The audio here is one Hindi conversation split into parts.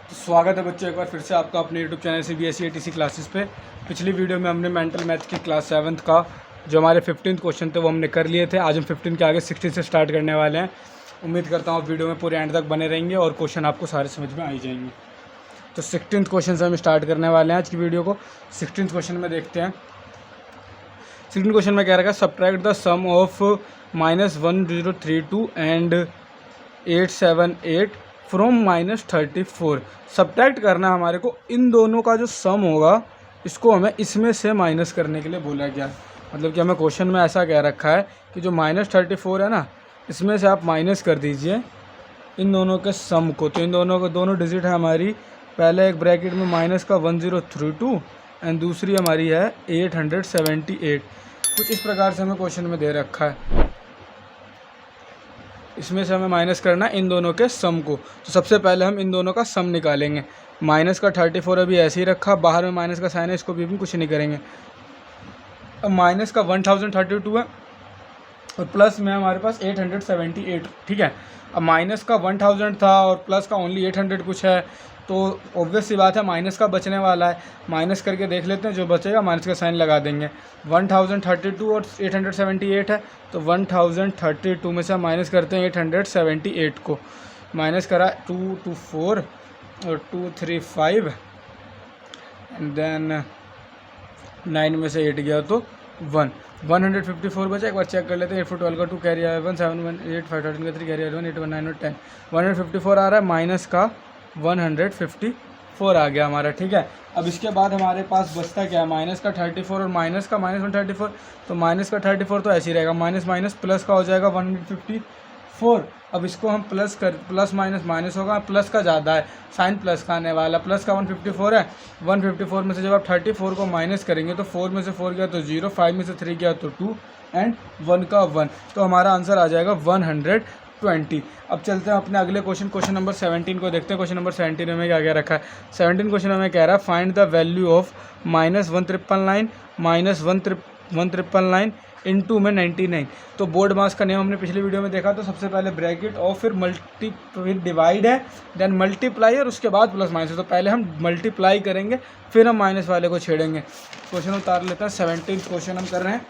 स्वागत है बच्चों एक बार फिर से आपका अपने YouTube channel CBSE ATC classes पे। पिछली वीडियो में हमने मेंटल मैथ की क्लास 7th का जो हमारे 15th क्वेश्चन थे वो हमने कर लिए थे। आज हम 15 के आगे 16 से स्टार्ट करने वाले हैं। उम्मीद करता हूँ आप वीडियो में पूरे एंड तक बने रहेंगे और क्वेश्चन आपको सारे समझ में आ ही जाएंगे। तो 16th क्वेश्चन से हम स्टार्ट करने वाले हैं आज की वीडियो को। 16th क्वेश्चन में देखते हैं। 16th क्वेश्चन में कह रखा है subtract the sum of -1032 and 878 from -34। Subtract करना हमारे को इन दोनों का जो सम होगा इसको हमें इसमें से माइनस करने के लिए बोला गया। मतलब कि हमें क्वेश्चन में ऐसा कह रखा है कि जो -34 है ना, इसमें से आप माइनस कर दीजिए इन दोनों के सम को। तो इन दोनों को दोनों डिजिट है हमारी, पहले एक ब्रैकेट में माइनस का 1032 एंड दूसरी हमारी है 878। कुछ इस प्रकार से हमें क्वेश्चन में दे रखा है। इसमें से हमें माइनस करना इन दोनों के सम को। तो सबसे पहले हम इन दोनों का सम निकालेंगे। माइनस का 34 अभी ऐसे ही रखा, बाहर में माइनस का साइन है, इसको भी कुछ नहीं करेंगे। अब माइनस का 1032 है और प्लस में हमारे पास 878, ठीक है। अब माइनस का 1000 था और प्लस का ओनली 800 कुछ है, तो ऑब्वियस सी बात है माइनस का बचने वाला है। माइनस करके देख लेते हैं, जो बचेगा माइनस का साइन लगा देंगे। 1032 और 878 है, तो 1032 में से हम माइनस करते हैं 878 को। माइनस करा 2 2 4 और 2 3 5 एंड देन 9 में से 8 गया तो 1 154 बचा। एक बार चेक कर लेते हैं। 8 4 12 का 2 कैरी आया 1, 7 1 8 5 13 का 3 कैरी आया 1, 8 1 9 और 10 154 आ रहा है। माइनस का 154 आ गया हमारा, ठीक है। अब इसके बाद हमारे पास बचता क्या है, माइनस का 34 और माइनस का -134। तो माइनस का 34 तो ऐसे ही रहेगा, माइनस माइनस प्लस का हो जाएगा 154। अब इसको हम प्लस माइनस माइनस होगा, प्लस का ज़्यादा है, साइन प्लस का आने वाला। प्लस का 154 है, 154 में से जब आप 34 को माइनस करेंगे तो 4 में से 4 गया तो 0, 5 में से 3 गया तो 2 एंड 1 का 1। तो हमारा आंसर आ जाएगा 120। अब चलते हैं अपने अगले क्वेश्चन नंबर 17 को देखते हैं। क्वेश्चन नंबर 17 में क्या क्या रखा है। 17 क्वेश्चन हमें कह रहा है find the value of -1999 -1999 into में 99। तो बोर्ड मास का नियम हमने पिछली वीडियो में देखा। तो सबसे पहले ब्रैकेट और फिर डिवाइड है, देन मल्टीप्लाई और उसके बाद प्लस माइनस। तो पहले हम मल्टीप्लाई करेंगे फिर हम माइनस वाले को छेड़ेंगे। क्वेश्चन उतार लेते हैं। 17 क्वेश्चन हम कर रहे हैं।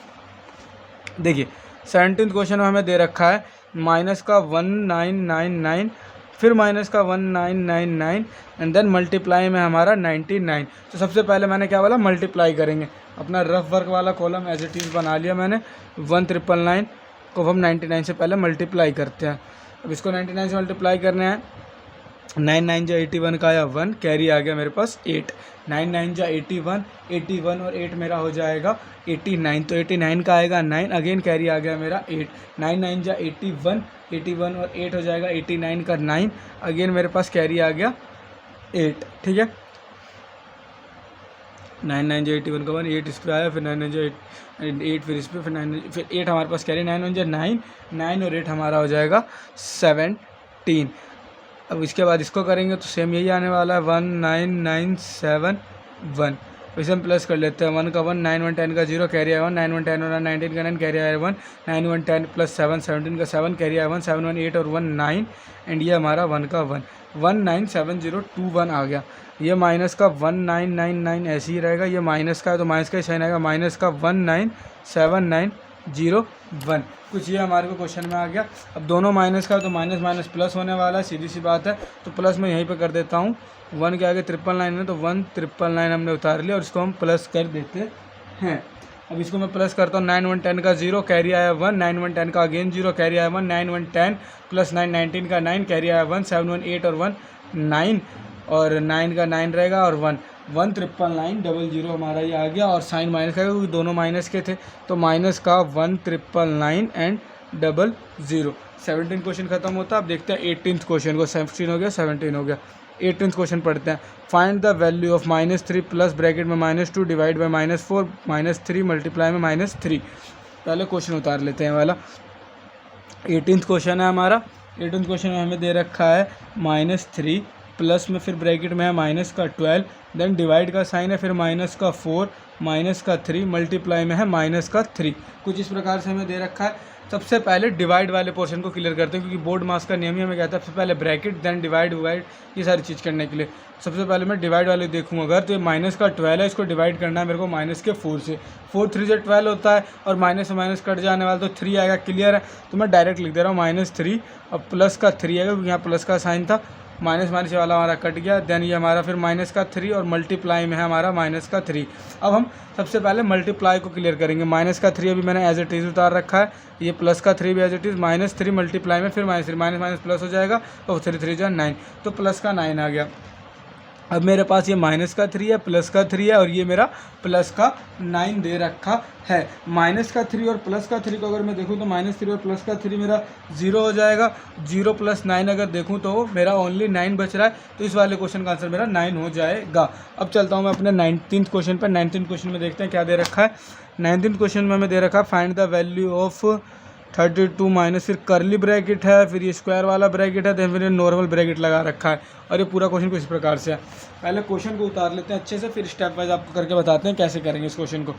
देखिए 17 क्वेश्चन में हमें दे रखा है माइनस का 1999 फिर माइनस का 1999 एंड देन मल्टीप्लाई में हमारा 99। तो सबसे पहले मैंने क्या बोला, मल्टीप्लाई करेंगे। अपना रफ वर्क वाला कॉलम एज इट इज़ बना लिया मैंने। 1999 को हम 99 से पहले मल्टीप्लाई करते हैं। अब इसको 99 से मल्टीप्लाई करने हैं। 9 9 जा 81 का आया 1, कैरी आ गया मेरे पास 8। 9 9 जा 81, 81 और 8 मेरा हो जाएगा 89। तो 89 का आएगा 9, अगेन कैरी आ गया मेरा 8। 9 9 जा 81, 81 और 8 हो जाएगा 89 का 9, अगेन मेरे पास कैरी आ गया 8, ठीक है। 9 9 जा 81 का 1, 8 इस पर आया, फिर 9 9 जा 8 फिर इस पर, फिर 8 हमारे पास कैरी, 9 1 जा 9, 9 और 8 हमारा हो जाएगा 17। अब इसके बाद इसको करेंगे तो सेम यही आने वाला है 19971। इसे हम प्लस कर लेते हैं। 1 का 1, 9 1 10 का 0 कैरी आया 1, 9 1 10 और 19 का 9 कैरी आया 1, 9 1 10 प्लस 7 17 का 7 कैरी आया 1, 7 1 8 और 1 9 एंड ये हमारा 1 का 1 197021 आ गया। ये माइनस का 1999 ऐसे ही रहेगा, ये माइनस का है तो माइनस का ही साइन आएगा, माइनस का 197901। कुछ ये हमारे को क्वेश्चन में आ गया। अब दोनों माइनस का है तो माइनस माइनस प्लस होने वाला है, सीधी सी बात है। तो प्लस मैं यहीं पे कर देता हूँ। 1 के आगे 999 है तो 1999 हमने उतार लिया और इसको हम प्लस कर देते हैं। अब इसको मैं प्लस करता हूँ। 9 1 10 का 0 कैरी आया 1, 9 1 10 का अगेन 0 कैरी आया 1, 9 1 10 प्लस 9 19 का 9 कैरी आया 1, 7 1 8 और 1 9 और 9 का 9 रहेगा और 1 199900 हमारा ये आ गया। और साइन माइनस का क्योंकि दोनों माइनस के थे तो माइनस का 1999 एंड 00। 17 क्वेश्चन खत्म होता है। अब देखते हैं 18th क्वेश्चन को। 16 हो गया, 17 हो गया। 18th क्वेश्चन पढ़ते हैं। Find the value of -3 plus bracket में -2 डिवाइड बाई -4 -3 मल्टीप्लाई में -3। पहले क्वेश्चन उतार लेते हैं वाला। 18th क्वेश्चन है हमारा। 18th क्वेश्चन में हमें दे रखा है -3 प्लस में फिर ब्रैकेट में है माइनस का 12, देन डिवाइड का साइन है, फिर माइनस का 4 माइनस का 3 मल्टीप्लाई में है माइनस का 3। कुछ इस प्रकार से हमें दे रखा है। सबसे पहले डिवाइड वाले पोर्शन को क्लियर करते हैं, क्योंकि बोर्ड मास का नियम ही हमें कहता है सबसे पहले ब्रैकेट देन डिवाइड ये सारी चीज़ करने के लिए। सबसे पहले मैं डिवाइड वाले देखूँ, अगर तो ये माइनस का 12 है, इसको डिवाइड करना है मेरे को माइनस के 4 से। 4 3 से 12 होता है और माइनस से माइनस कट जाने वाला तो 3 आएगा। क्लियर है, तो मैं डायरेक्ट लिख दे रहा हूँ -3 और प्लस का 3 आएगा, क्योंकि यहाँ प्लस का साइन था। माइनस माइनस वाला हमारा कट गया, देन ये हमारा फिर माइनस का 3 और मल्टीप्लाई में है हमारा माइनस का 3। अब हम सबसे पहले मल्टीप्लाई को क्लियर करेंगे। माइनस का 3 अभी मैंने एज इट इज़ उतार रखा है, ये प्लस का 3 भी एज इट इज़, -3 मल्टीप्लाई में फिर -3, माइनस माइनस प्लस हो जाएगा तो 3 3 जा 9, तो प्लस का 9 आ गया। अब मेरे पास ये माइनस का 3 है, प्लस का 3 है और ये मेरा प्लस का 9 दे रखा है। माइनस का 3 और प्लस का 3 को अगर मैं देखूँ तो -3 और प्लस का 3 मेरा 0 हो जाएगा। 0 + 9 अगर देखूँ तो मेरा ओनली 9 बच रहा है, तो इस वाले क्वेश्चन का आंसर मेरा 9 हो जाएगा। अब चलता हूँ मैं अपने 19th क्वेश्चन पर। 19th क्वेश्चन में देखते हैं क्या दे रखा है। 19th क्वेश्चन में हमें दे रखा है find the value of 32 minus, फिर करली ब्रैकेट है, फिर ये स्क्वायर वाला ब्रैकेट है, देन फिर ये नॉर्मल ब्रैकेट लगा रखा है। और ये पूरा क्वेश्चन कुछ इस प्रकार से है। पहले क्वेश्चन को उतार लेते हैं अच्छे से, फिर स्टेप वाइज आपको करके बताते हैं कैसे करेंगे इस क्वेश्चन को।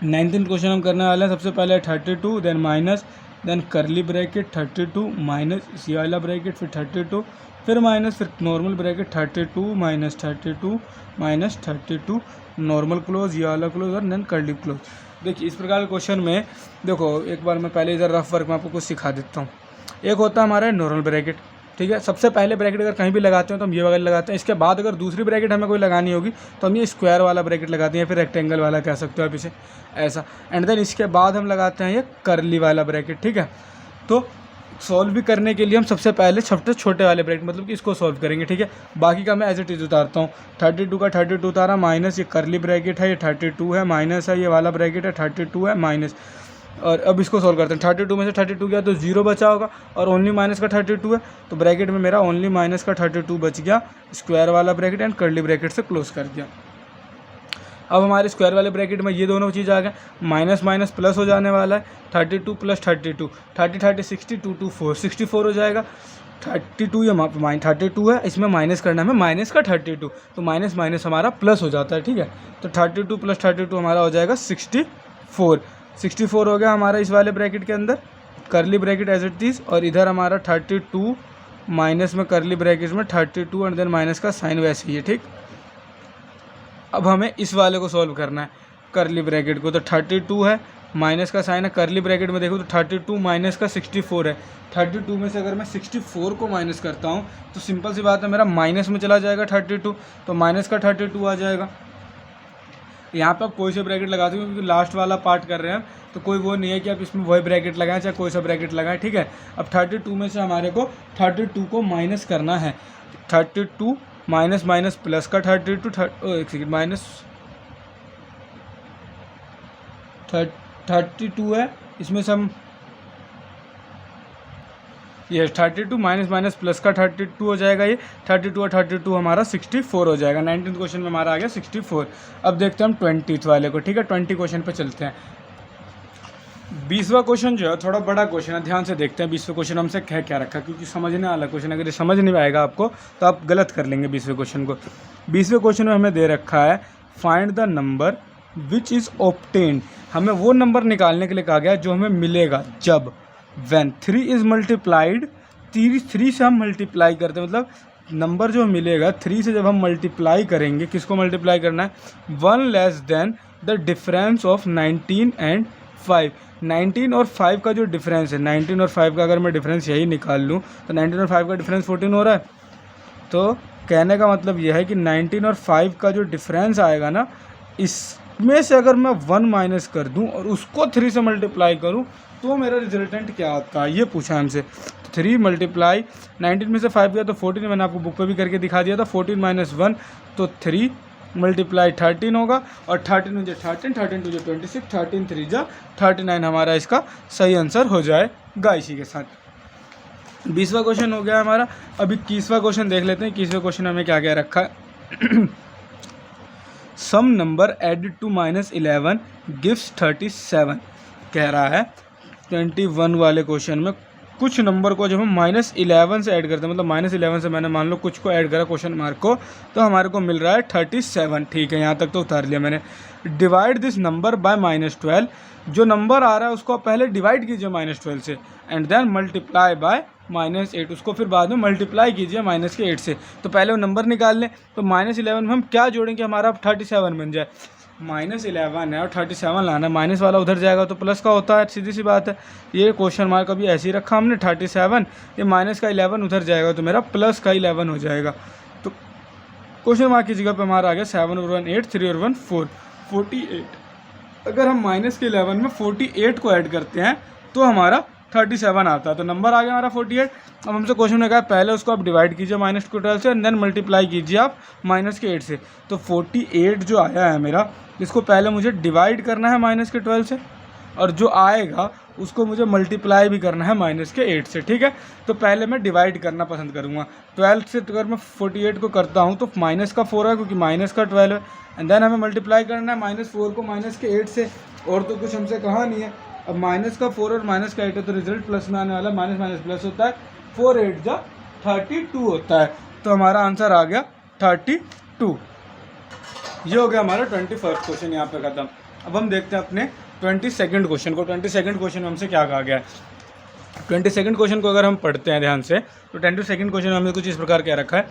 19th क्वेश्चन हम करने वाले हैं। सबसे पहले 32, then minus, then curly bracket 32 minus ये वाला ब्रैकेट, फिर 32, फिर माइनस, फिर normal bracket 32 minus 32 minus 32 normal close, ये वाला क्लोज और देन कर्ली क्लोज। देखिए इस प्रकार के क्वेश्चन में देखो, एक बार मैं पहले इधर रफ वर्क में आपको कुछ सिखा देता हूँ। एक होता है हमारा नॉर्मल ब्रैकेट, ठीक है। सबसे पहले ब्रैकेट अगर कहीं भी लगाते हैं तो हम ये वाला लगाते हैं। इसके बाद अगर दूसरी ब्रैकेट हमें कोई लगानी होगी तो हम ये स्क्वायर वाला ब्रैकेट लगाते हैं, फिर रेक्टेंगल वाला कह सकते हो आप इसे, ऐसा। एंड देन इसके बाद हम लगाते हैं ये करली वाला ब्रैकेट, ठीक है। तो सॉल्व भी करने के लिए हम सबसे पहले छोटे वाले ब्रैकेट मतलब कि इसको सॉल्व करेंगे, ठीक है। बाकी का मैं एज इट इज उतारता हूँ। 32 का 32 उतारा, माइनस ये करली ब्रैकेट है, ये 32 है, माइनस है ये वाला ब्रैकेट है 32 है माइनस। और अब इसको सॉल्व करते हैं। 32 में से 32 गया तो 0 बचा होगा और ओनली माइनस का 32 है, तो ब्रैकेट में मेरा ओनली माइनस का 32 बच गया। स्क्वायर वाला ब्रैकेट एंड कर्ली ब्रैकेट से क्लोज कर दिया। अब हमारे स्क्वायर वाले ब्रैकेट में ये दोनों चीज़ आ गए, माइनस माइनस प्लस हो जाने वाला है। 32 + 32 30 30 60 2 2 4 64 हो जाएगा। 32 ये -32 है, इसमें माइनस करना है हमें माइनस का 32, तो माइनस माइनस हमारा प्लस हो जाता है, ठीक है। तो 32 + 32 हमारा हो जाएगा 64। 64 हो गया हमारा इस वाले ब्रैकेट के अंदर, करली ब्रैकेट एज इट इज, और इधर हमारा 32 माइनस में करली ब्रैकेट में 32 एंड देन माइनस का साइन वैसे ही है, ठीक। अब हमें इस वाले को सॉल्व करना है, करली ब्रैकेट को। तो 32 है, माइनस का साइन है, करली ब्रैकेट में देखो तो 32 माइनस का 64 है। 32 में से अगर मैं 64 को माइनस करता हूँ तो सिंपल सी बात है मेरा माइनस में चला जाएगा 32, तो माइनस का 32 आ जाएगा। यहाँ पे आप कोई सा ब्रैकेट लगा दो, क्योंकि लास्ट वाला पार्ट कर रहे हैं हम, तो कोई वो नहीं है कि आप इसमें वही ब्रैकेट लगाएं चाहे कोई सा ब्रैकेट लगाएं, ठीक है। अब 32 में से हमारे को 32 को माइनस करना है। 32 माइनस माइनस प्लस का 32 एक सेकेंड माइनस 32 है, इसमें से हम ये 32 माइनस माइनस प्लस का 32 हो जाएगा। ये 32 और 32 हमारा 64 हो जाएगा। 19th क्वेश्चन में हमारा आ गया 64। अब देखते हैं हम 20th वाले को, ठीक है। 20 क्वेश्चन पे चलते हैं। 20वां क्वेश्चन जो है थोड़ा बड़ा क्वेश्चन है, ध्यान से देखते हैं 20वें क्वेश्चन हमसे कह क्या रखा है, क्योंकि समझने वाला क्वेश्चन, अगर ये समझ नहीं आएगा आपको तो आप गलत कर लेंगे 20वें क्वेश्चन को। 20वें क्वेश्चन में हमें दे रखा है find the number which is obtained. हमें वो नंबर निकालने के लिए कहा गया जो हमें मिलेगा जब when 3 इज़ मल्टीप्लाइड, 3 से हम मल्टीप्लाई करते हैं, मतलब नंबर जो मिलेगा 3 से जब हम मल्टीप्लाई करेंगे, किसको मल्टीप्लाई करना है, 1 less than the difference of 19 and 5। 19 और 5 का जो डिफरेंस है, 19 और 5 का अगर मैं डिफरेंस यही निकाल लूँ तो 19 और 5 का डिफरेंस 14 हो रहा है। तो कहने का मतलब यह है कि 19 और 5 का जो डिफरेंस आएगा ना, इसमें से अगर मैं 1 माइनस कर दूं और उसको 3 से मल्टीप्लाई करूं तो मेरा रिजल्टेंट क्या आता है, ये पूछा हमसे। 3 मल्टीप्लाई 19 में से 5 गया तो 14, मैंने आपको बुक पे भी करके दिखा दिया था। 14 माइनस 1 तो 3 मल्टीप्लाई 13 होगा, और 13 जो 13, 13 2 जो 26, 13 3 जा 39 हमारा इसका सही आंसर हो जाएगा। इसी के साथ 20वां क्वेश्चन हो गया हमारा। अब 21वां क्वेश्चन देख लेते हैं। 21वें क्वेश्चन हमें क्या क्या रखा है। सम नंबर एडेड टू -11 गिव्स 37 कह रहा है। 21 वाले क्वेश्चन में कुछ नंबर को जब हम -11 से ऐड करते हैं, मतलब -11 से मैंने मान लो कुछ को ऐड करा क्वेश्चन मार्क को, तो हमारे को मिल रहा है 37। ठीक है, यहाँ तक तो उतार लिया मैंने। डिवाइड दिस नंबर बाय -12, जो नंबर आ रहा है उसको आप पहले डिवाइड कीजिए -12 से, एंड देन मल्टीप्लाई बाय -8, उसको फिर बाद में मल्टीप्लाई कीजिए -8 से। तो पहले वो नंबर निकाल लें। तो -11 में हम क्या जोड़ेंगे, हमारा 37 बन जाए। -11 है और 37 लाना है, माइनस वाला उधर जाएगा तो प्लस का होता है, सीधी सी बात है। ये क्वेश्चन मार्क अभी ऐसे ही रखा हमने 37, ये माइनस का 11 उधर जाएगा तो मेरा प्लस का 11 हो जाएगा। तो क्वेश्चन मार्क की जगह पे हमारा आ गया 7 और 1 8, 3 और 1 4, 48। अगर हम माइनस के 11 में 48 को ऐड करते हैं तो हमारा 37 आता है, तो नंबर आ गया हमारा 48। अब हमसे क्वेश्चन ने कहा पहले उसको आप डिवाइड कीजिए -12 से, एंड देन मल्टीप्लाई कीजिए आप -8 से। तो 48 जो आया है मेरा, इसको पहले मुझे डिवाइड करना है -12 से, और जो आएगा उसको मुझे मल्टीप्लाई भी करना है -8 से, ठीक है। तो पहले मैं डिवाइड करना पसंद करूँगा। 12 से अगर मैं 48 को करता हूँ तो -4 है, क्योंकि -12 है, एंड देन हमें मल्टीप्लाई करना है -4 को -8 से, और तो कुछ हमसे कहा नहीं है। अब -4 और -8 है तो रिजल्ट प्लस में आने वाला, माइनस प्लस होता है, 4 8 जा 32 होता है। तो हमारा आंसर आ गया 32। ये हो गया हमारा 21st क्वेश्चन यहाँ पे खत्म। अब हम देखते हैं अपने 22nd क्वेश्चन को। 22nd क्वेश्चन में हमसे क्या कहा गया है। 22nd क्वेश्चन को अगर हम पढ़ते हैं ध्यान से, तो 22nd क्वेश्चन में हमने कुछ इस प्रकार क्या रखा है,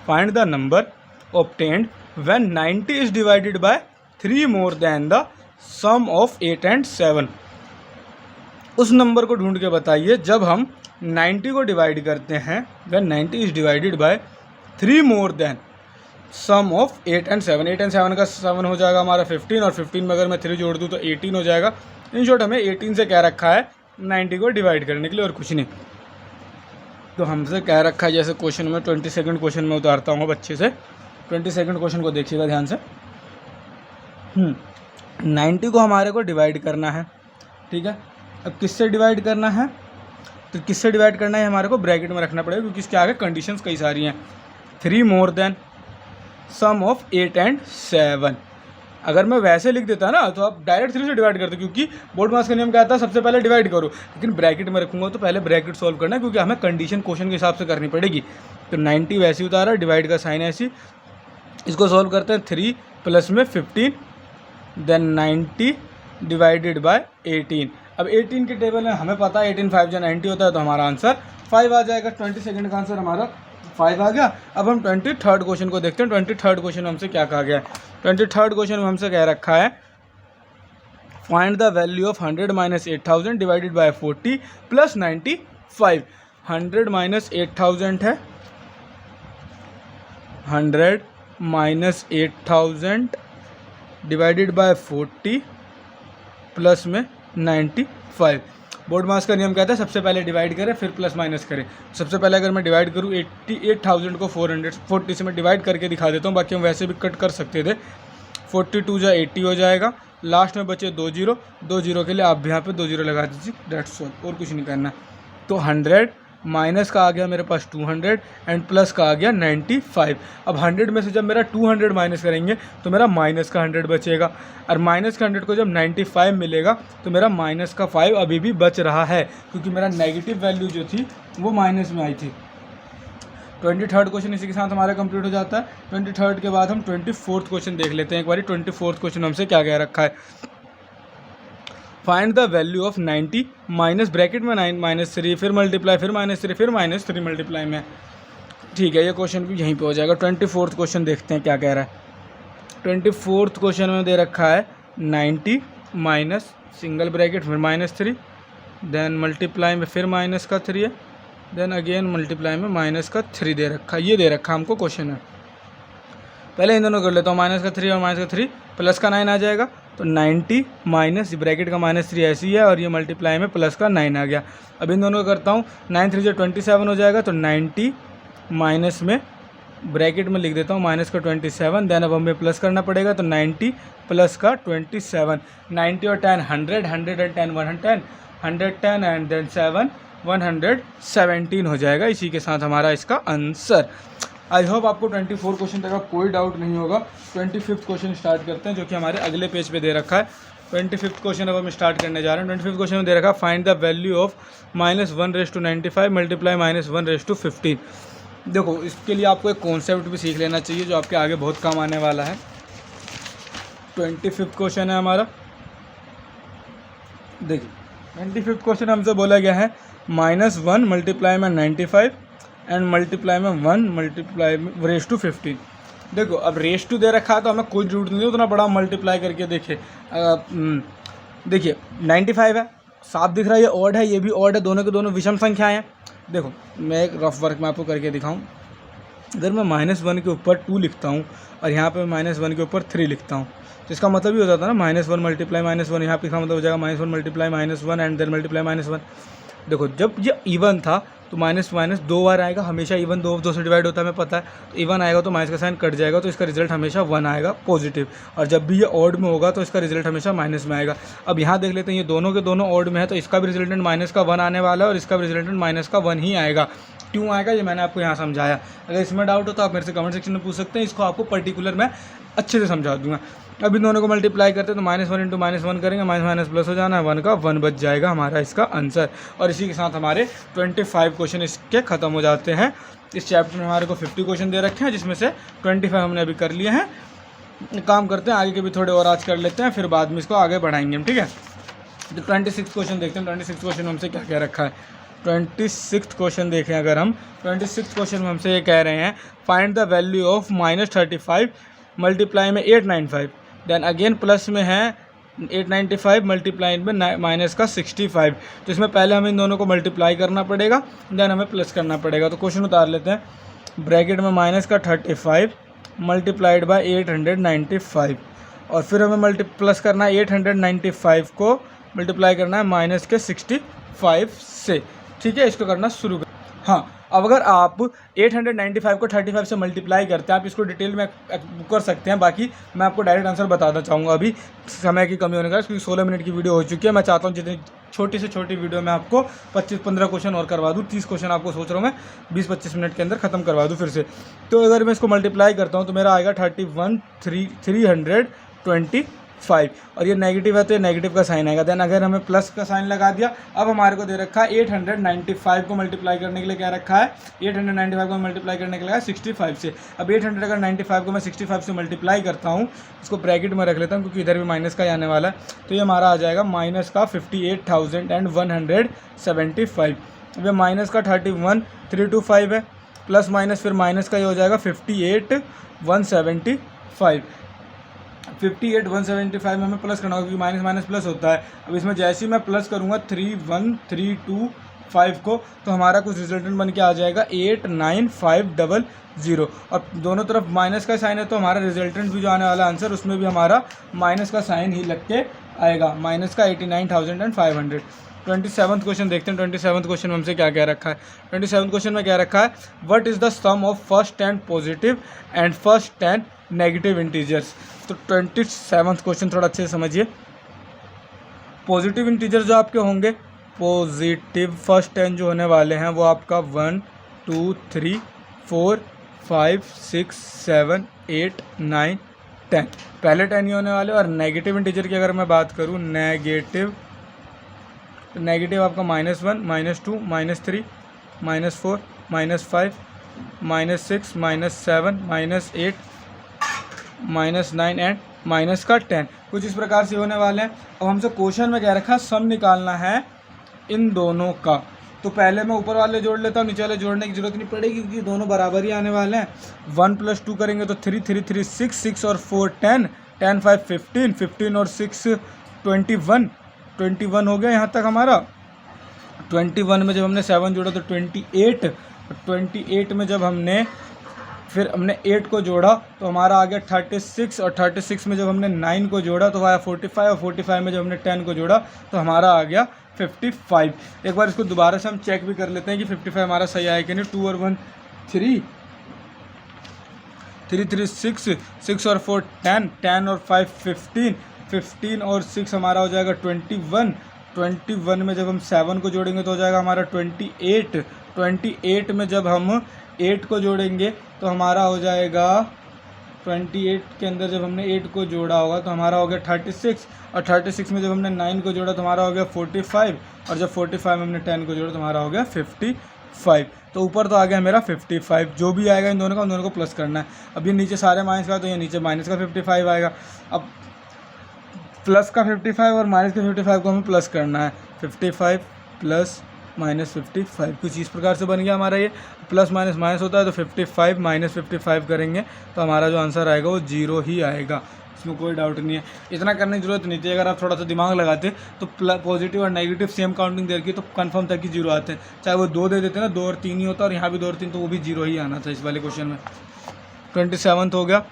find the number obtained when 90 is divided by 3 more than the sum of 8 and 7। उस नंबर को ढूंढ के बताइए जब हम 90 को डिवाइड करते हैं, when 90 is divided by 3 more than sum of 8 and 7। 8 and 7 का 7 हो जाएगा हमारा 15, और 15 में अगर मैं 3 जोड़ दूँ तो 18 हो जाएगा। इन शॉर्ट हमें 18 से क्या रखा है, 90 को डिवाइड करने के लिए, और कुछ नहीं। तो हमसे क्या रखा है, जैसे क्वेश्चन में 22nd क्वेश्चन में उतारता हूँ बच्चे से। 22nd क्वेश्चन को देखिएगा ध्यान से। 90 को हमारे को डिवाइड करना है, ठीक है। अब किससे डिवाइड करना है, तो किससे डिवाइड करना है हमारे को ब्रैकेट में रखना पड़ेगा, क्योंकि इसके आगे कंडीशंस कई सारी हैं। 3 more than sum of 8 and 7। अगर मैं वैसे लिख देता ना तो आप डायरेक्ट 3 से डिवाइड करते, क्योंकि बोर्ड मास का नियम कहता है सबसे पहले डिवाइड करो, लेकिन ब्रैकेट में रखूँगा तो पहले ब्रैकेट सॉल्व करना है, क्योंकि हमें कंडीशन क्वेश्चन के हिसाब से करनी पड़ेगी। तो 90 वैसे ही उतारा, डिवाइड का साइन ऐसी, इसको सॉल्व करते हैं 3 प्लस में 15, देन 90 डिवाइडेड बाय 18। अब 18 के टेबल में हमें पता है 18 5 90 होता है, तो हमारा आंसर 5 आ जाएगा। 22nd का आंसर हमारा 5 आ गया। अब हम 23rd क्वेश्चन को देखते हैं। 23rd क्वेश्चन में हमसे क्या कहा गया है। 23rd क्वेश्चन में हमसे कह रखा है, find the value of 100 minus 8000 divided by 40 plus 95। 100 minus 8000 है, 100 माइनस 8000 डिवाइडेड बाय 40 प्लस में 95। बोर्ड मास का नियम कहता है सबसे पहले डिवाइड करें फिर प्लस माइनस करें। सबसे पहले अगर मैं डिवाइड करूँ 88,000 को 440 से मैं डिवाइड करके दिखा देता हूँ, बाकी हम वैसे भी कट कर सकते थे। 42 जा 80 हो जाएगा, लास्ट में बचे 2 जीरो, 2 जीरो के लिए आप भी यहाँ पे 2 जीरो लगा दीजिए, डेट्स ऑल, और कुछ नहीं करना। तो 100 माइनस का आ गया मेरे पास 200 एंड प्लस का आ गया 95। अब 100 में से जब मेरा 200 माइनस करेंगे तो मेरा माइनस का 100 बचेगा, और माइनस का 100 को जब 95 मिलेगा तो मेरा माइनस का 5 अभी भी बच रहा है, क्योंकि मेरा नेगेटिव वैल्यू जो थी वो माइनस में आई थी। 23rd क्वेश्चन इसी के साथ हमारा कंप्लीट हो जाता है। 23rd के बाद हम 24th क्वेश्चन देख लेते हैं एक बारी। 24th क्वेश्चन हमसे क्या कह रखा है, find the value of 90 minus bracket में 9 माइनस 3 फिर मल्टीप्लाई फिर -3 फिर -3 मल्टीप्लाई में। ठीक है, ये क्वेश्चन भी यहीं पे हो जाएगा। 24th क्वेश्चन देखते हैं क्या कह रहा है। 24th क्वेश्चन में दे रखा है 90 माइनस सिंगल ब्रैकेट फिर -3, देन मल्टीप्लाई में फिर माइनस का 3 है, देन अगेन मल्टीप्लाई में माइनस का 3 दे रखा है। ये दे रखा हमको क्वेश्चन है। पहले इन दोनों कर लेता हूँ, माइनस का 3 और माइनस का 3 प्लस का 9 आ जाएगा। तो 90 माइनस ब्रैकेट का -3 ऐसी है, और ये मल्टीप्लाई में प्लस का 9 आ गया। अब इन दोनों को करता हूँ, 9 3 27 हो जाएगा। तो 90 माइनस में ब्रैकेट में लिख देता हूँ माइनस का 27, देन अब हमें प्लस करना पड़ेगा। तो 90 प्लस का 27, 90 और 10 100, 100 एंड 10 110, 110 एंड देन 7 117 हो जाएगा। इसी के साथ हमारा इसका आंसर। आई होप आपको 24 क्वेश्चन तक का कोई डाउट नहीं होगा। 25th क्वेश्चन स्टार्ट करते हैं, जो कि हमारे अगले पेज पे दे रखा है। 25th क्वेश्चन अब हम स्टार्ट करने जा रहे हैं। 25th क्वेश्चन में दे रखा है, find the value of -1/95 multiply -1/15। देखो, इसके लिए आपको एक कॉन्सेप्ट भी सीख लेना चाहिए जो आपके आगे बहुत काम आने वाला है। 25th क्वेश्चन है हमारा। देखिए 25th क्वेश्चन हमसे बोला गया है -1 मल्टीप्लाई में 95 एंड मल्टीप्लाई में 1 मल्टीप्लाई में रेस टू 15। देखो अब रेस टू दे रखा है तो हमें कोई जरूरत नहीं उतना बड़ा मल्टीप्लाई करके देखिए 95 है, साफ दिख रहा है ये ऑड है, ये भी ऑड है, दोनों के दोनों विषम संख्याएं हैं। देखो मैं एक रफ वर्क में आपको करके दिखाऊं। अगर मैं -1 के ऊपर 2 लिखता हूँ और यहाँ पे -1 के ऊपर 3 लिखता हूँ तो इसका मतलब ही हो जाता है ना -1 मल्टीप्लाई -1, यहाँ पे इसका मतलब हो जाएगा -1 मल्टीप्लाई -1 एंड देन मल्टीप्लाई -1। देखो जब ये इवन था तो माइनस माइनस 2 बार आएगा, हमेशा इवन 2 से डिवाइड होता है हमें पता है, तो इवन आएगा तो माइनस का साइन कट जाएगा, तो इसका रिजल्ट हमेशा 1 आएगा पॉजिटिव। और जब भी ये ऑड में होगा तो इसका रिजल्ट हमेशा माइनस में आएगा। अब यहाँ देख लेते हैं ये दोनों के दोनों ऑड में है तो इसका भी रिजल्टेंट माइनस का 1 आने वाला है और इसका भी रिजल्टेंट माइनस का 1 ही आएगा। क्यों आएगा ये मैंने आपको यहाँ समझाया। अगर इसमें डाउट हो तो आप मेरे से कमेंट सेक्शन में पूछ सकते हैं, इसको आपको पर्टिकुलर मैं अच्छे से समझा दूंगा। अब इन दोनों को मल्टीप्लाई करते हैं तो -1 इंटू -1 करेंगे, माइनस माइनस प्लस हो जाना है, 1 का 1 बच जाएगा हमारा इसका आंसर। और इसी के साथ हमारे 25 क्वेश्चन इसके ख़त्म हो जाते हैं। इस चैप्टर में हमारे को 50 क्वेश्चन दे रखे हैं जिसमें से 25 हमने अभी कर लिए हैं। काम करते हैं आगे के भी थोड़े और आज कर लेते हैं, फिर बाद में इसको आगे बढ़ाएंगे हम, ठीक है। तो 26 क्वेश्चन देखते हैं। 26 क्वेश्चन हमसे क्या क्या रखा है। 26 क्वेश्चन देखें अगर हम 26 क्वेश्चन में हमसे ये कह रहे हैं find the value of -35 multiply में 895, देन अगेन प्लस में है 895 मल्टीप्लाई में माइनस का 65। तो इसमें पहले हमें इन दोनों को मल्टीप्लाई करना पड़ेगा, देन हमें प्लस करना पड़ेगा। तो क्वेश्चन उतार लेते हैं। ब्रैकेट में माइनस का 35 मल्टीप्लाइड बाय 895 और फिर हमें प्लस करना है 895 को मल्टीप्लाई करना है माइनस के 65 से, ठीक है। इसको करना शुरू कर। हाँ, अब अगर आप 895 को 35 से मल्टीप्लाई करते हैं, आप इसको डिटेल में कर सकते हैं, बाकी मैं आपको डायरेक्ट आंसर बताना चाहूँगा। अभी समय की कमी होने का, क्योंकि 16 मिनट की वीडियो हो चुकी है। मैं चाहता हूँ जितनी छोटी से छोटी वीडियो में आपको 25-15 क्वेश्चन और करवा दूँ। 30 क्वेश्चन आपको सोच रहा हूँ मैं 20-25 मिनट के अंदर ख़त्म करवा दूँ फिर से। तो अगर मैं इसको मल्टीप्लाई करता हूँ तो मेरा आएगा 325 और ये नेगेटिव है तो ये नेगेटिव का साइन आएगा। देन अगर हमें प्लस का साइन लगा दिया, अब हमारे को दे रखा है 895 को मल्टीप्लाई करने के लिए क्या रखा है, 895 को मल्टीप्लाई करने के लिए 65 से। अब 895 को मैं 65 से मल्टीप्लाई करता हूँ, इसको ब्रैकेट में रख लेता हूँ क्योंकि इधर भी माइनस का ही आने वाला है। तो ये हमारा आ जाएगा माइनस का 58,175। अब ये माइनस का 31,325 है, प्लस माइनस फिर माइनस का ये हो जाएगा 58,175। 58,175 में हमें प्लस करना होगा क्योंकि माइनस माइनस प्लस होता है। अब इसमें जैसे ही मैं प्लस करूँगा 31,325 को, तो हमारा कुछ रिजल्टेंट बन के आ जाएगा 89500। और दोनों तरफ माइनस का साइन है तो हमारा रिजल्टेंट भी जो आने वाला आंसर उसमें भी हमारा माइनस का साइन ही लग के आएगा, माइनस का 89,500। 27th क्वेश्चन देखते हैं। 27th क्वेश्चन में हमसे क्या क्या रखा है। 27th क्वेश्चन में क्या रखा है, what is the sum of first 10 positive and first 10 negative integers. तो 27th क्वेश्चन थोड़ा अच्छे से समझिए। पॉजिटिव इंटीजर जो आपके होंगे, पॉजिटिव फर्स्ट 10 जो होने वाले हैं वो आपका 1 2 3 4 5 6 7 8 9 10 पहले 10 ही होने वाले। और नेगेटिव इंटीजर की अगर मैं बात करूँ, नेगेटिव आपका -1 -2 -3 -4 -5 -6 -7 -8 -9 एंड माइनस का 10, कुछ इस प्रकार से होने वाले हैं। अब हमसे क्वेश्चन में क्या रखा है, सम निकालना है इन दोनों का। तो पहले मैं ऊपर वाले जोड़ लेता हूँ, नीचे वाले जोड़ने की जरूरत नहीं पड़ेगी क्योंकि दोनों बराबर ही आने वाले हैं। 1 + 2 करेंगे तो 3 3 3 6 6 और 4 10 10 5 15 15 और 6 21 हो गया यहाँ तक हमारा। 21 में जब हमने 7 जोड़ा तो 28 में जब हमने 8 को जोड़ा तो हमारा आ गया 36 और 36 में जब हमने 9 को जोड़ा तो आया 45 और 45 में जब हमने 10 को जोड़ा तो हमारा आ गया 55। एक बार इसको दोबारा से हम चेक भी कर लेते हैं कि 55 हमारा सही आया कि नहीं। 2 और 1 3 3 3 6 6 और 4 10 10 और 5 15 15 और 6 हमारा हो जाएगा 21 में जब हम 7 को जोड़ेंगे तो हो जाएगा हमारा 28 में जब हम 8 को जोड़ेंगे तो हमारा हो जाएगा 28 के अंदर जब हमने 8 को जोड़ा होगा तो हमारा हो गया 36 और 36 में जब हमने 9 को जोड़ा तो हमारा हो गया 45 और जब 45 में हमने 10 को जोड़ा तो हमारा हो गया 55। तो ऊपर तो आ गया मेरा 55। जो भी आएगा इन दोनों का, उन दोनों को प्लस करना है। अब ये नीचे सारे माइनस का तो ये नीचे माइनस का 55 आएगा। अब प्लस का 55 और माइनस का 55 को हमें प्लस करना है। 55 प्लस माइनस 55 कुछ इस प्रकार से बन गया हमारा ये। प्लस माइनस माइनस होता है तो 55 माइनस 55 करेंगे तो हमारा जो आंसर आएगा वो 0 ही आएगा, इसमें कोई डाउट नहीं है। इतना करने की जरूरत नहीं थी, अगर आप थोड़ा सा दिमाग लगाते तो पॉजिटिव और नेगेटिव सेम काउंटिंग दे रखी तो कंफर्म था कि 0 आते हैं। चाहे वो 2 दे देते ना, 2 और 3 ही होता और यहाँ भी 2 और 3 तो वो भी 0 ही आना था इस वाले क्वेश्चन में। 27 हो गया।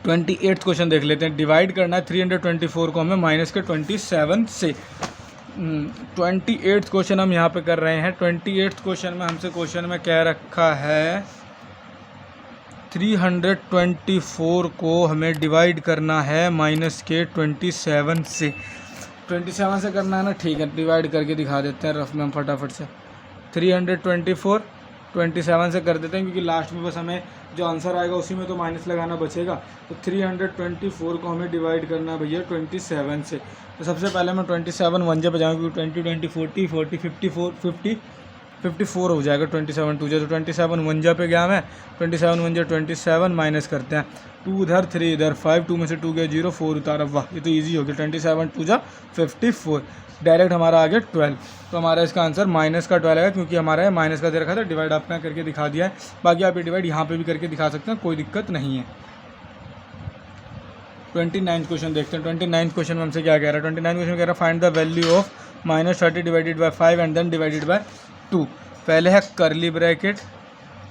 28 क्वेश्चन देख लेते हैं। डिवाइड करना है 324 को हमें माइनस के 27 से। 28 क्वेश्चन हम यहाँ पे कर रहे हैं। 28 क्वेश्चन में हमसे क्वेश्चन में क्या रखा है, 324 को हमें डिवाइड करना है माइनस के 27 से। 27 से करना है ना, ठीक है, डिवाइड करके दिखा देते हैं रफ में हम फटाफट से। 324 27 से कर देते हैं क्योंकि लास्ट में बस हमें जो आंसर आएगा उसी में तो माइनस लगाना बचेगा। तो 324 को हमें डिवाइड करना है भैया 27 से। तो सबसे पहले मैं 27 वंजे पे जाऊँगा क्योंकि 20 20 40 40 54 54 हो जाएगा 27 टू जा। तो 27 वंजा पे गया मैं, 27 वंजा 27 माइनस करते हैं, 2 इधर 3 इधर 5, 2 में से 2 गया 0, 4 उतारा। वाह ये तो ईजी हो गया। 27 टू जा 54, डायरेक्ट हमारा आ गया 12। तो हमारा इसका आंसर माइनस का 12 है क्योंकि हमारा है माइनस का दे रखा था। डिवाइड आपने करके दिखा दिया है, बाकी आप ये डिवाइड यहाँ पे भी करके दिखा सकते हैं, कोई दिक्कत नहीं है। 29 क्वेश्चन देखते हैं। 29 क्वेश्चन में हमसे क्या कह रहा है। 29 क्वेश्चन कह रहा है find the value of -30 divided by 5 and then divided by 2। पहले है करली ब्रैकेट,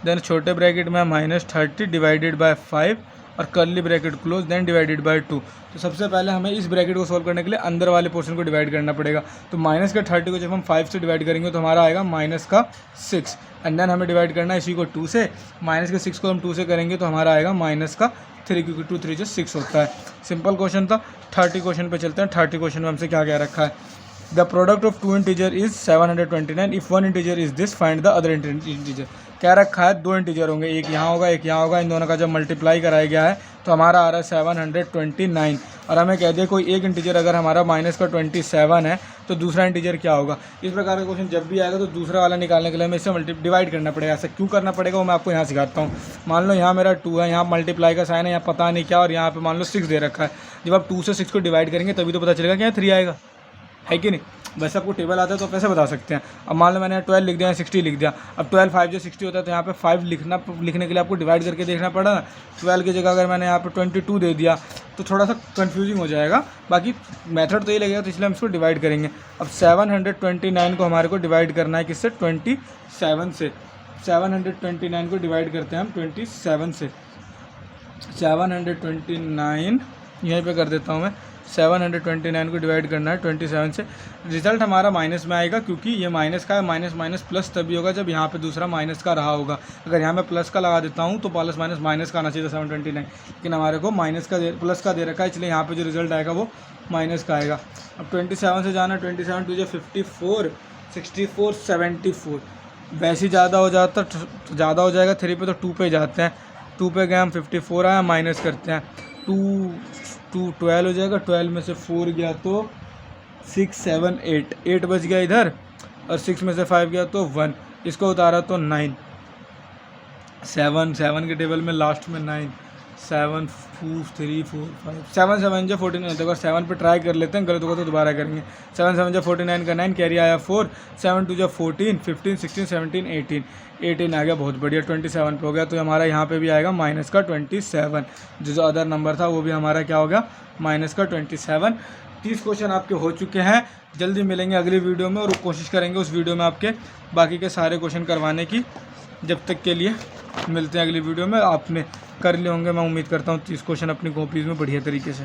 देन छोटे ब्रैकेट में -30 डिवाइडेड बाय 5 और करली bracket close, then divided by 2। तो सबसे पहले हमें इस ब्रैकेट को सोल्व करने के लिए अंदर वाले पोर्शन को डिवाइड करना पड़ेगा। तो माइनस का 30 को जब हम 5 से डिवाइड करेंगे तो हमारा आएगा माइनस का 6 एंड देन हमें डिवाइड करना है इसी को 2 से। माइनस के 6 को हम 2 से करेंगे तो हमारा आएगा माइनस का 3 क्योंकि 2 3 जो 6 होता है। सिंपल क्वेश्चन था। 30 क्वेश्चन पे चलते हैं। 30 क्वेश्चन में हमसे क्या क्या रखा है। The product of 2 integer is 729 if 1 integer is this find the other integer. क्या रखा है, 2 इंटीजर होंगे, एक यहाँ होगा एक यहाँ होगा, इन दोनों का जब मल्टीप्लाई कराया गया है तो हमारा आ रहा है 729। और हमें कह दिया कोई एक इंटीजर अगर हमारा माइनस का 27 है तो दूसरा इंटीजर क्या होगा। इस प्रकार का क्वेश्चन जब भी आएगा तो दूसरा वाला निकालने के लिए हमें इससे डिवाइड करना पड़ेगा। ऐसा क्यों करना पड़ेगा वो मैं आपको यहाँ सिखाता हूँ। मान लो यहाँ मेरा 2 है, यहाँ मल्टीप्लाई का साइन है, यहाँ पता नहीं क्या, और यहाँ पे मान लो 6 दे रखा है। जब आप 2 से 6 को डिवाइड करेंगे तभी तो पता चलेगा कि यहाँ 3 आएगा, है कि नहीं। वैसे आपको टेबल आता है तो कैसे बता सकते हैं। अब मान लो मैंने 12 लिख दिया, 60 लिख दिया। अब 12 5 जो 60 होता है तो यहाँ पे 5 लिखने के लिए आपको डिवाइड करके देखना पड़ा ना। 12 की जगह अगर मैंने यहाँ पे 22 दे दिया तो थोड़ा सा कंफ्यूजिंग हो जाएगा। बाकी मेथड तो ये लगेगा, तो इसलिए हम इसको डिवाइड करेंगे। अब 729 को हमारे को डिवाइड करना है किससे, 27 से। 729 को डिवाइड करते हैं हम 27 से। 729 यहीं पे कर देता हूँ मैं। 729 को डिवाइड करना है 27 से। रिजल्ट हमारा माइनस में आएगा क्योंकि ये माइनस का है। माइनस माइनस प्लस तभी होगा जब यहाँ पे दूसरा माइनस का रहा होगा। अगर यहाँ मैं प्लस का लगा देता हूँ तो प्लस माइनस माइनस का आना चाहिए 729, लेकिन हमारे को माइनस का प्लस का दे रखा है, इसलिए यहाँ पे जो रिजल्ट आएगा वो माइनस का आएगा। अब 27 से जाना, 27 टू 54 64 74। वैसे ही ज़्यादा हो जाता तो ज़्यादा हो जाएगा 3 पे, तो 2 पे जाते हैं। 2 पे गए हम, 54 आया, माइनस करते हैं 2 12 हो जाएगा। 12 में से 4 गया तो 6 7 8 बच गया इधर, और 6 में से 5 गया तो 1, इसको उतारा तो 9 7 के टेबल में लास्ट में 9 7 2 3 4 5 7 7 जो 49 होगा। 7 पे ट्राई कर लेते हैं, गलत होगा तो दोबारा करेंगे। 7 7 जो 49 का 9 कैरी आया 4, 7 2 जो 14 15 16 17 18 आ गया, बहुत बढ़िया। 27 पे हो गया तो हमारा यहाँ पे भी आएगा माइनस का 27। जो अदर नंबर था वो भी हमारा क्या हो गया, माइनस का 27। 30 क्वेश्चन आपके हो चुके हैं। जल्दी मिलेंगे अगली वीडियो में और कोशिश करेंगे उस वीडियो में आपके बाकी के सारे क्वेश्चन करवाने की। जब तक के लिए मिलते हैं अगली वीडियो में। आपने कर लिए होंगे मैं उम्मीद करता हूँ 30 क्वेश्चन अपनी कॉपीज़ में बढ़िया तरीके से।